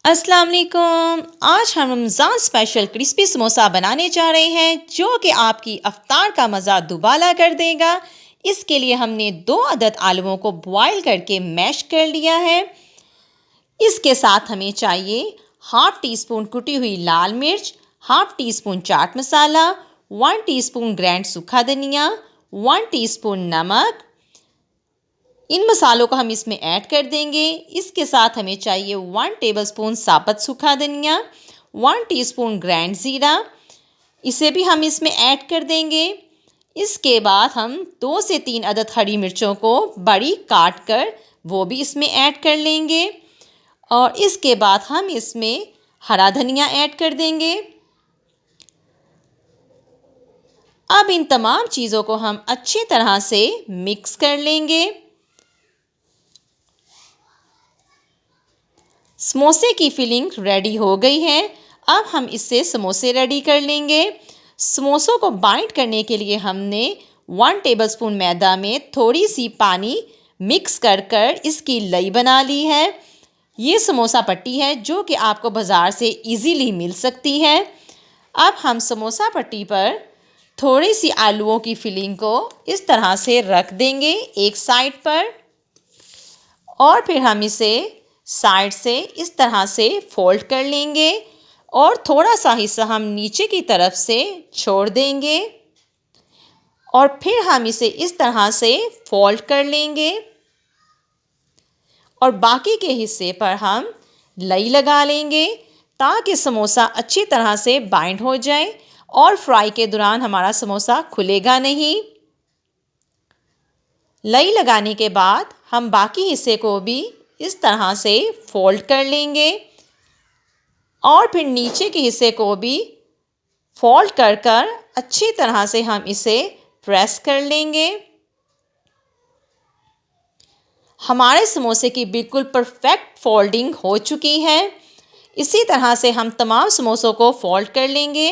अस्सलाम वालेकुम। आज हम रमज़ान स्पेशल क्रिस्पी समोसा बनाने जा रहे हैं जो कि आपकी अफ्तार का मज़ा दुबाला कर देगा। इसके लिए हमने 2 अदद आलूओं को बॉईल करके मैश कर लिया है। इसके साथ हमें चाहिए हाफ़ टी स्पून कुटी हुई लाल मिर्च, half tea spoon chaat masala, 1 teaspoon grind सूखा धनिया, 1 टीस्पून नमक। इन मसालों को हम इसमें ऐड कर देंगे। इसके साथ हमें चाहिए 1 टेबलस्पून साबुत सूखा धनिया, 1 टीस्पून ग्राइंड ज़ीरा, इसे भी हम इसमें ऐड कर देंगे। इसके बाद हम 2 से 3 अदद हरी मिर्चों को बड़ी काट कर वो भी इसमें ऐड कर लेंगे और इसके बाद हम इसमें हरा धनिया ऐड कर देंगे। अब इन तमाम चीज़ों को हम अच्छी तरह से मिक्स कर लेंगे। समोसे की फिलिंग रेडी हो गई है। अब हम इससे समोसे रेडी कर लेंगे। समोसों को बाइंड करने के लिए हमने 1 टेबलस्पून मैदा में थोड़ी सी पानी मिक्स कर कर इसकी लई बना ली है। ये समोसा पट्टी है जो कि आपको बाज़ार से इजीली मिल सकती है। अब हम समोसा पट्टी पर थोड़ी सी आलूओं की फिलिंग को इस तरह से रख देंगे एक साइड पर और फिर हम इसे साइड से इस तरह से फोल्ड कर लेंगे और थोड़ा सा हिस्सा हम नीचे की तरफ से छोड़ देंगे और फिर हम इसे इस तरह से फोल्ड कर लेंगे और बाकी के हिस्से पर हम लई लगा लेंगे ताकि समोसा अच्छी तरह से बाइंड हो जाए और फ्राई के दौरान हमारा समोसा खुलेगा नहीं। लई लगाने के बाद हम बाकी हिस्से को भी इस तरह से फोल्ड कर लेंगे और फिर नीचे के हिस्से को भी फोल्ड कर कर अच्छी तरह से हम इसे प्रेस कर लेंगे। हमारे समोसे की बिल्कुल परफेक्ट फोल्डिंग हो चुकी है। इसी तरह से हम तमाम समोसों को फोल्ड कर लेंगे।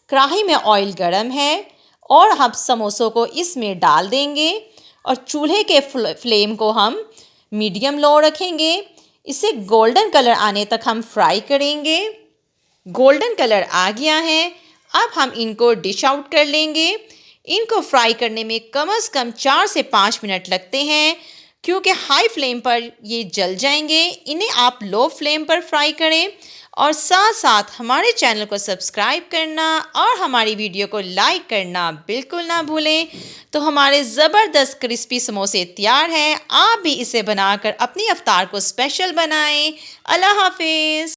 कढ़ाई में ऑयल गरम है और हम समोसों को इसमें डाल देंगे और चूल्हे के फ्लेम को हम मीडियम लो रखेंगे। इसे गोल्डन कलर आने तक हम फ्राई करेंगे। गोल्डन कलर आ गया है। अब हम इनको डिश आउट कर लेंगे। इनको फ्राई करने में कम से कम 4 से 5 मिनट लगते हैं क्योंकि हाई फ्लेम पर ये जल जाएंगे। इन्हें आप लो फ्लेम पर फ्राई करें और साथ साथ हमारे चैनल को सब्सक्राइब करना और हमारी वीडियो को लाइक करना बिल्कुल ना भूलें। तो हमारे ज़बरदस्त क्रिस्पी समोसे तैयार हैं। आप भी इसे बनाकर अपनी अफ्तार को स्पेशल बनाएं। अल्लाह हाफिज़।